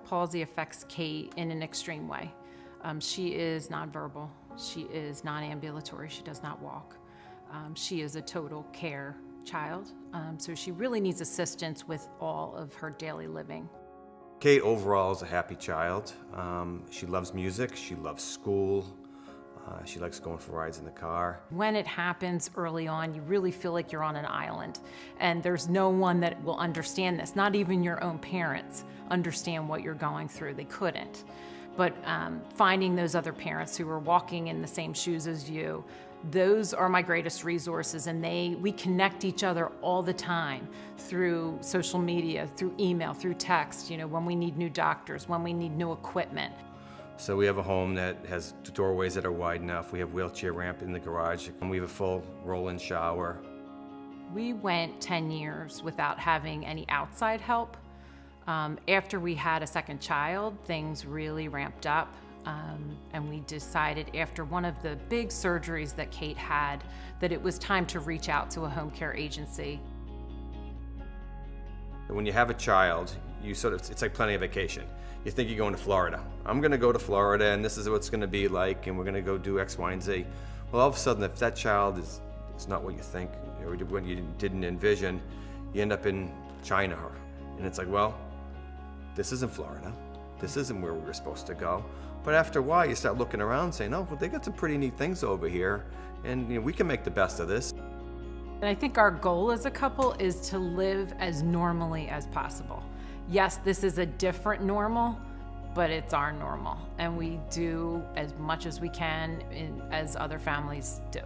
palsy affects Kate in an extreme way. She is nonverbal. She is non-ambulatory. She does not walk. She is a total care child, so she really needs assistance with all of her daily living. Kate overall is a happy child. She loves music, she loves school, she likes going for rides in the car. When it happens early on, you really feel like you're on an island, and there's no one that will understand this. Not even your own parents understand what you're going through. They couldn't. But finding those other parents who are walking in the same shoes as you, those are my greatest resources, and we connect each other all the time through social media, through email, through text, when we need new doctors, when we need new equipment. So we have a home that has doorways that are wide enough. We have wheelchair ramp in the garage, and we have a full roll-in shower. We went 10 years without having any outside help. After we had a second child, things really ramped up. And we decided after one of the big surgeries that Kate had that it was time to reach out to a home care agency. When you have a child, it's like planning a vacation. You think you're going to Florida. I'm gonna go to Florida and this is what it's gonna be like and we're gonna go do X, Y, and Z. Well, all of a sudden, if that child is not what you think or what you didn't envision, you end up in China. And it's like, well, this isn't Florida. This isn't where we were supposed to go. But after a while, you start looking around saying, oh, well, they got some pretty neat things over here, and we can make the best of this. And I think our goal as a couple is to live as normally as possible. Yes, this is a different normal, but it's our normal. And we do as much as we can as other families do.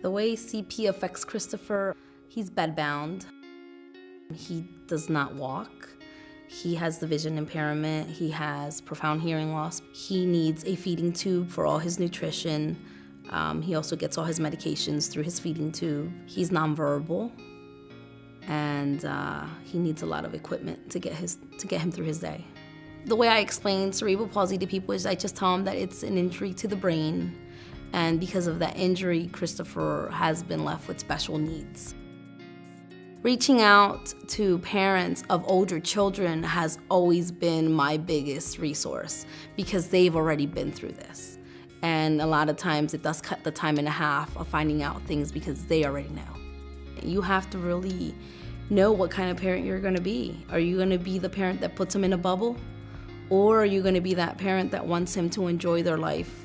The way CP affects Christopher, he's bedbound. He does not walk. He has the vision impairment. He has profound hearing loss. He needs a feeding tube for all his nutrition. He also gets all his medications through his feeding tube. He's nonverbal, and he needs a lot of equipment to get him through his day. The way I explain cerebral palsy to people is I just tell them that it's an injury to the brain. And because of that injury, Christopher has been left with special needs. Reaching out to parents of older children has always been my biggest resource because they've already been through this. And a lot of times it does cut the time in half of finding out things because they already know. You have to really know what kind of parent you're gonna be. Are you gonna be the parent that puts him in a bubble? Or are you gonna be that parent that wants him to enjoy their life?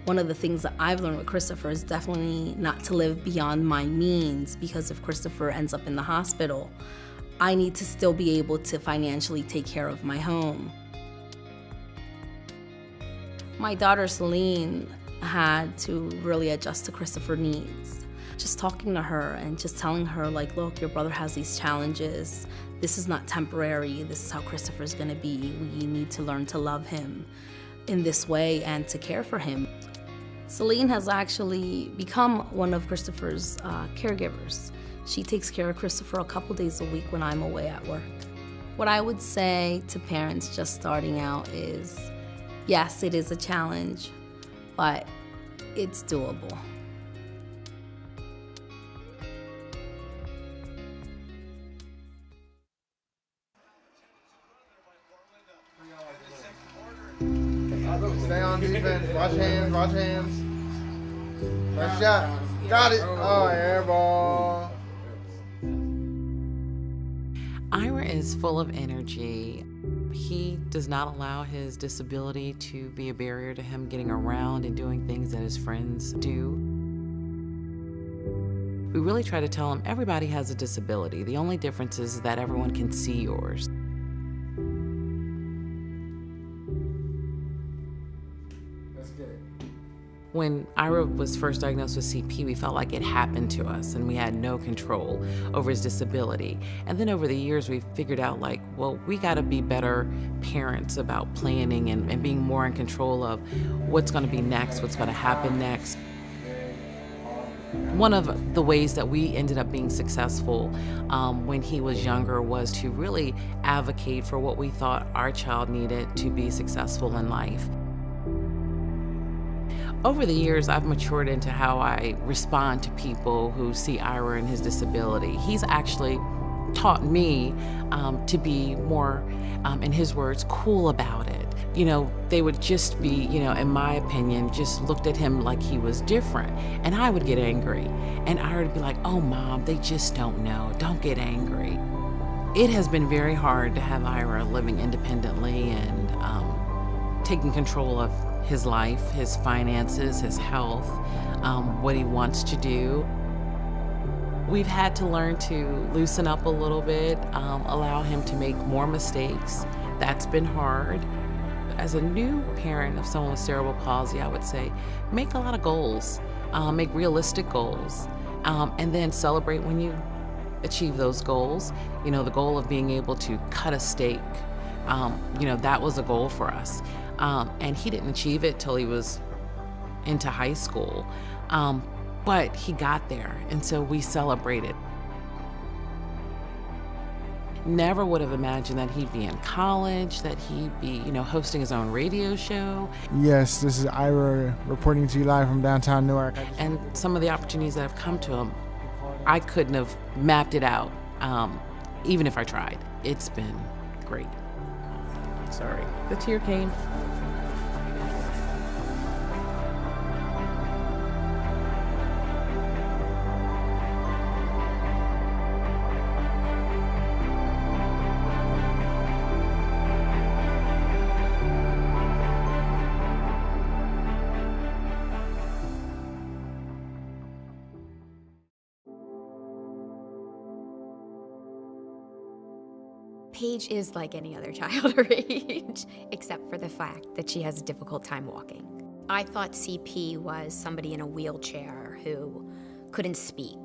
One of the things that I've learned with Christopher is definitely not to live beyond my means, because if Christopher ends up in the hospital, I need to still be able to financially take care of my home. My daughter Celine had to really adjust to Christopher's needs. Just talking to her and just telling her, like, look, your brother has these challenges. This is not temporary. This is how Christopher's gonna be. We need to learn to love him in this way and to care for him. Celine has actually become one of Christopher's caregivers. She takes care of Christopher a couple days a week when I'm away at work. What I would say to parents just starting out is, yes, it is a challenge, but it's doable. Stay on defense. Watch hands. Watch hands. Nice shot. Got it. Oh, air ball. Ira is full of energy. He does not allow his disability to be a barrier to him getting around and doing things that his friends do. We really try to tell him everybody has a disability. The only difference is that everyone can see yours. When Ira was first diagnosed with CP, we felt like it happened to us and we had no control over his disability. And then over the years, we figured out, like, well, we gotta be better parents about planning and being more in control of what's gonna be next, what's gonna happen next. One of the ways that we ended up being successful when he was younger was to really advocate for what we thought our child needed to be successful in life. Over the years, I've matured into how I respond to people who see Ira and his disability. He's actually taught me to be more, in his words, cool about it. You know, they would just be, you know, in my opinion, just looked at him like he was different. And I would get angry. And Ira would be like, oh, Mom, they just don't know. Don't get angry. It has been very hard to have Ira living independently and taking control of his life, his finances, his health, what he wants to do. We've had to learn to loosen up a little bit, allow him to make more mistakes. That's been hard. As a new parent of someone with cerebral palsy, I would say make a lot of goals, make realistic goals, and then celebrate when you achieve those goals. You know, the goal of being able to cut a steak, you know, that was a goal for us. And he didn't achieve it till he was into high school, but he got there, and so we celebrated. Never would have imagined that he'd be in college, that he'd be, you know, hosting his own radio show. Yes, this is Ira reporting to you live from downtown Newark. And some of the opportunities that have come to him, I couldn't have mapped it out, even if I tried. It's been great. Sorry, the tear came. Paige is like any other child her age, except for the fact that she has a difficult time walking. I thought CP was somebody in a wheelchair who couldn't speak.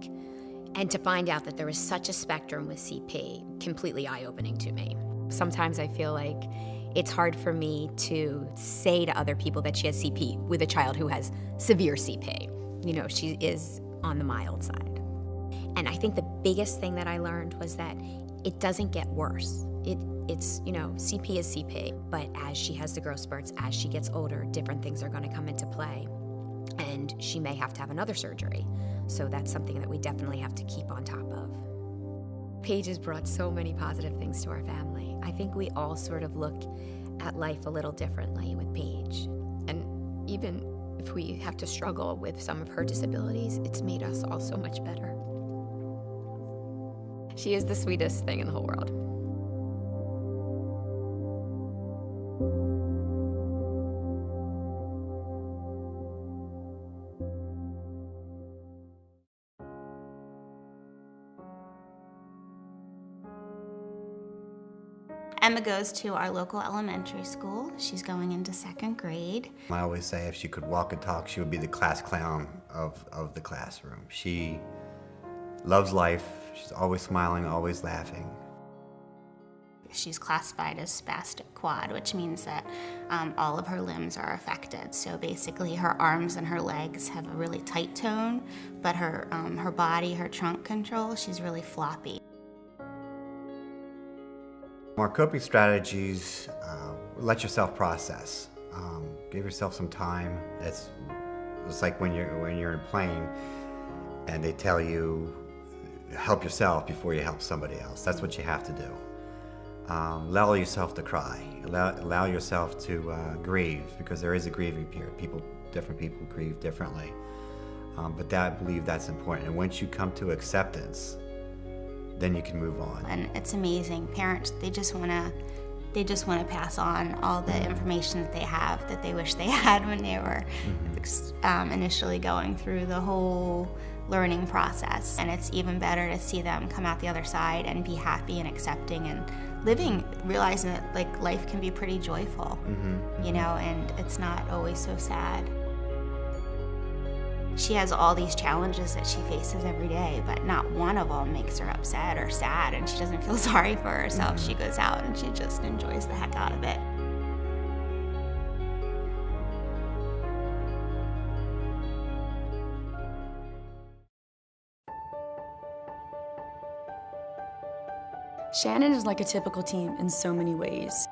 And to find out that there was such a spectrum with CP, completely eye-opening to me. Sometimes I feel like it's hard for me to say to other people that she has CP with a child who has severe CP. You know, she is on the mild side. And I think the biggest thing that I learned was that it doesn't get worse. It's, you know, CP is CP, but as she has the growth spurts, as she gets older, different things are gonna come into play. And she may have to have another surgery. So that's something that we definitely have to keep on top of. Paige has brought so many positive things to our family. I think we all sort of look at life a little differently with Paige. And even if we have to struggle with some of her disabilities, it's made us all so much better. She is the sweetest thing in the whole world. Emma goes to our local elementary school. She's going into 2nd grade. I always say if she could walk and talk, she would be the class clown of the classroom. She loves life. She's always smiling, always laughing. She's classified as spastic quad, which means that all of her limbs are affected. So basically her arms and her legs have a really tight tone, but her body, her trunk control, she's really floppy. Our coping strategies, let yourself process. Give yourself some time. It's like when you're in a plane and they tell you, help yourself before you help somebody else. That's what you have to do. Allow yourself to cry. Allow yourself to grieve, because there is a grieving period. Different people grieve differently. But I believe that's important. And once you come to acceptance, then you can move on. And it's amazing. Parents, they just want to pass on all the information that they have that they wish they had when they were initially going through the whole learning process. And it's even better to see them come out the other side and be happy and accepting and living, realizing that like life can be pretty joyful, you know, and it's not always so sad. She has all these challenges that she faces every day, but not one of them makes her upset or sad, and she doesn't feel sorry for herself. She goes out and she just enjoys the heck out of it. Shannon is like a typical teen in so many ways.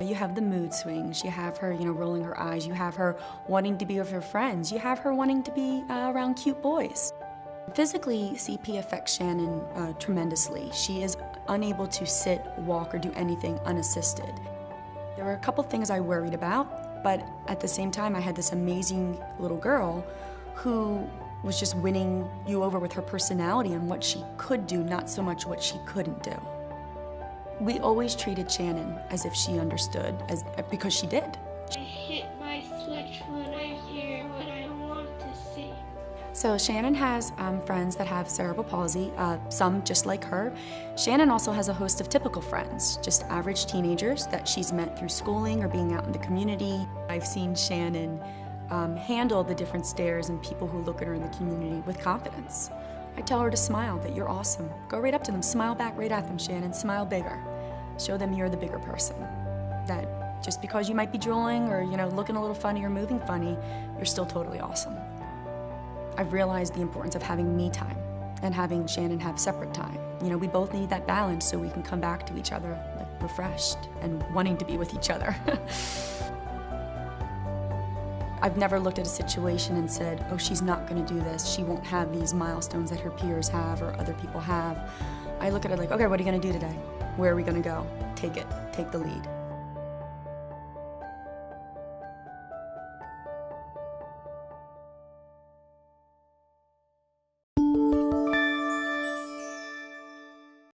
You have the mood swings, you have her, rolling her eyes, you have her wanting to be with her friends, you have her wanting to be around cute boys. Physically, CP affects Shannon tremendously. She is unable to sit, walk, or do anything unassisted. There were a couple things I worried about, but at the same time, I had this amazing little girl who was just winning you over with her personality and what she could do, not so much what she couldn't do. We always treated Shannon as if she understood, because she did. I hit my switch when I hear what I want to see. So Shannon has friends that have cerebral palsy, some just like her. Shannon also has a host of typical friends, just average teenagers that she's met through schooling or being out in the community. I've seen Shannon handle the different stares and people who look at her in the community with confidence. I tell her to smile, that you're awesome. Go right up to them, smile back right at them, Shannon, smile bigger. Show them you're the bigger person. That just because you might be drooling or, looking a little funny or moving funny, you're still totally awesome. I've realized the importance of having me time and having Shannon have separate time. We both need that balance so we can come back to each other like refreshed and wanting to be with each other. I've never looked at a situation and said, oh, she's not gonna do this. She won't have these milestones that her peers have or other people have. I look at it like, okay, what are you gonna do today? Where are we gonna go? Take it, take the lead.